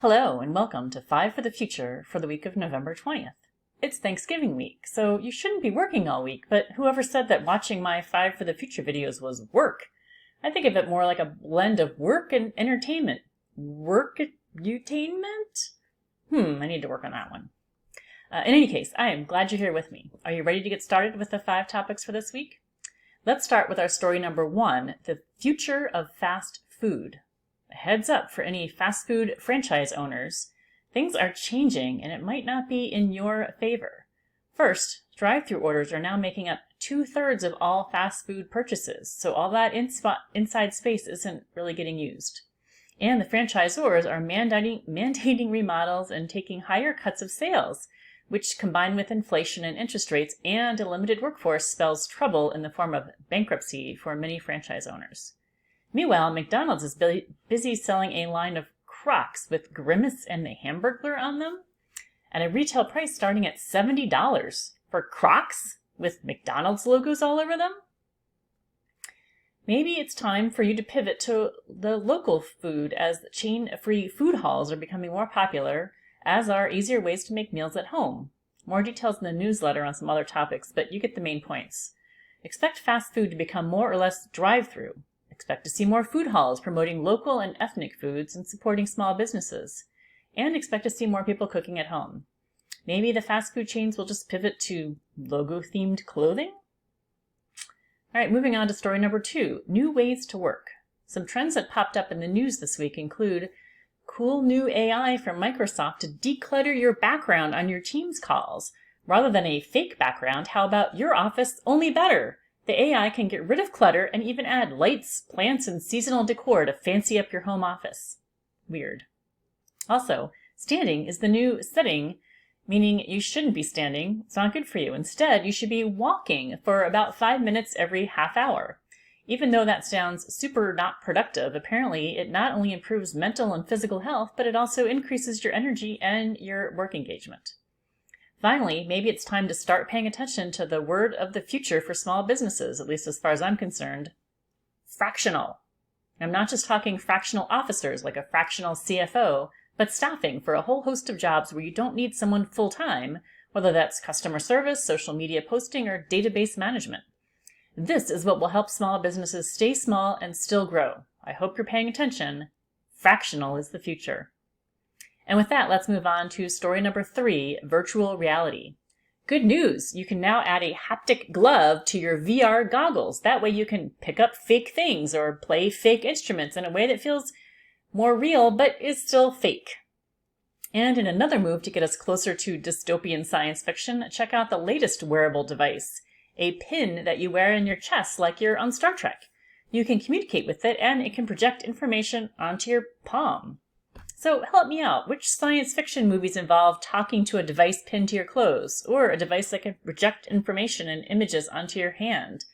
Hello and welcome to 5 for the Future for the week of November 20th. It's Thanksgiving week, so you shouldn't be working all week, but whoever said that watching my 5 for the Future videos was work? I think of it more like a blend of work and entertainment. Work-utainment? I need to work on that one. In any case, I am glad you're here with me. Are you ready to get started with the 5 topics for this week? Let's start with our story number 1, the future of fast food. A heads up for any fast food franchise owners, things are changing and it might not be in your favor. First, drive-through orders are now making up 2/3 of all fast food purchases, so all that inside space isn't really getting used. And the franchisors are mandating remodels and taking higher cuts of sales, which combined with inflation and interest rates and a limited workforce spells trouble in the form of bankruptcy for many franchise owners. Meanwhile, McDonald's is busy selling a line of Crocs with Grimace and the Hamburglar on them at a retail price starting at $70 for Crocs with McDonald's logos all over them. Maybe it's time for you to pivot to the local food as chain-free food halls are becoming more popular, as are easier ways to make meals at home. More details in the newsletter on some other topics, but you get the main points. Expect fast food to become more or less drive-through. Expect to see more food halls promoting local and ethnic foods and supporting small businesses. And expect to see more people cooking at home. Maybe the fast food chains will just pivot to logo-themed clothing? All right, moving on to story number 2, new ways to work. Some trends that popped up in the news this week include cool new AI from Microsoft to declutter your background on your Teams calls. Rather than a fake background, how about your office only better? The AI can get rid of clutter and even add lights, plants, and seasonal decor to fancy up your home office. Weird. Also, standing is the new sitting, meaning you shouldn't be standing. It's not good for you. Instead, you should be walking for about 5 minutes every half hour. Even though that sounds super not productive, apparently it not only improves mental and physical health, but it also increases your energy and your work engagement. Finally, maybe it's time to start paying attention to the word of the future for small businesses, at least as far as I'm concerned, fractional. I'm not just talking fractional officers like a fractional CFO, but staffing for a whole host of jobs where you don't need someone full-time, whether that's customer service, social media posting, or database management. This is what will help small businesses stay small and still grow. I hope you're paying attention. Fractional is the future. And with that, let's move on to story number 3, virtual reality. Good news! You can now add a haptic glove to your VR goggles. That way you can pick up fake things or play fake instruments in a way that feels more real but is still fake. And in another move to get us closer to dystopian science fiction, check out the latest wearable device, a pin that you wear in your chest like you're on Star Trek. You can communicate with it and it can project information onto your palm. So help me out. Which science fiction movies involve talking to a device pinned to your clothes, or a device that can project information and images onto your hand?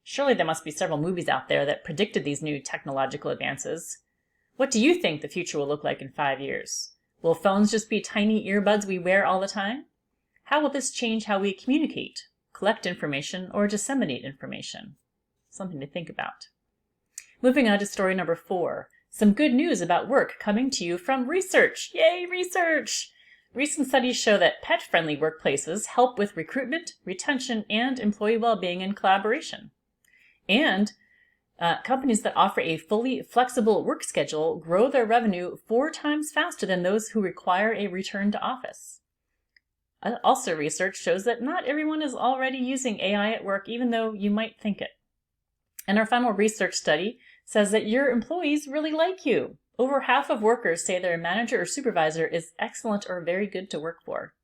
Surely there must be several movies out there that predicted these new technological advances. What do you think the future will look like in 5 years? Will phones just be tiny earbuds we wear all the time? How will this change how we communicate, collect information, or disseminate information? Something to think about. Moving on to story number 4. Some good news about work coming to you from research. Yay, research! Recent studies show that pet-friendly workplaces help with recruitment, retention, and employee well-being and collaboration. And companies that offer a fully flexible work schedule grow their revenue 4 times faster than those who require a return to office. Also, research shows that not everyone is already using AI at work, even though you might think it. And our final research study says that your employees really like you. Over half of workers say their manager or supervisor is excellent or very good to work for.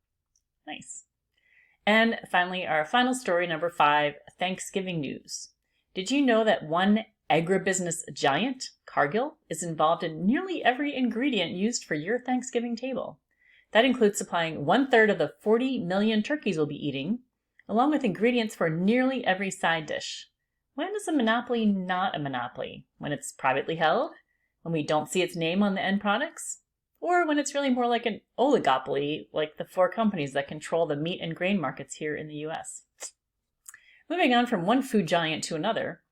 Nice. And finally, our final story, number 5, Thanksgiving news. Did you know that one agribusiness giant, Cargill, is involved in nearly every ingredient used for your Thanksgiving table? That includes supplying 1/3 of the 40 million turkeys we'll be eating, along with ingredients for nearly every side dish. When is a monopoly not a monopoly? When it's privately held? When we don't see its name on the end products? Or when it's really more like an oligopoly, like the 4 companies that control the meat and grain markets here in the US? Moving on from one food giant to another,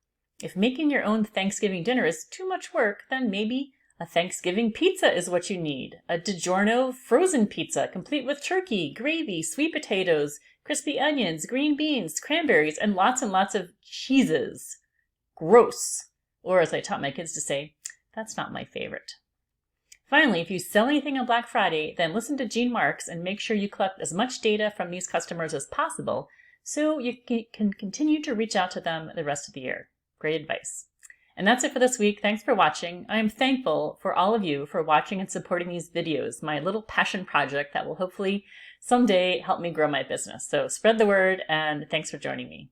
if making your own Thanksgiving dinner is too much work, then maybe A Thanksgiving pizza is what you need. A DiGiorno frozen pizza, complete with turkey, gravy, sweet potatoes, crispy onions, green beans, cranberries, and lots of cheeses. Gross. Or as I taught my kids to say, that's not my favorite. Finally, if you sell anything on Black Friday, then listen to Gene Marks and make sure you collect as much data from these customers as possible so you can continue to reach out to them the rest of the year. Great advice. And that's it for this week. Thanks for watching. I am thankful for all of you for watching and supporting these videos, my little passion project that will hopefully someday help me grow my business. So spread the word, and thanks for joining me.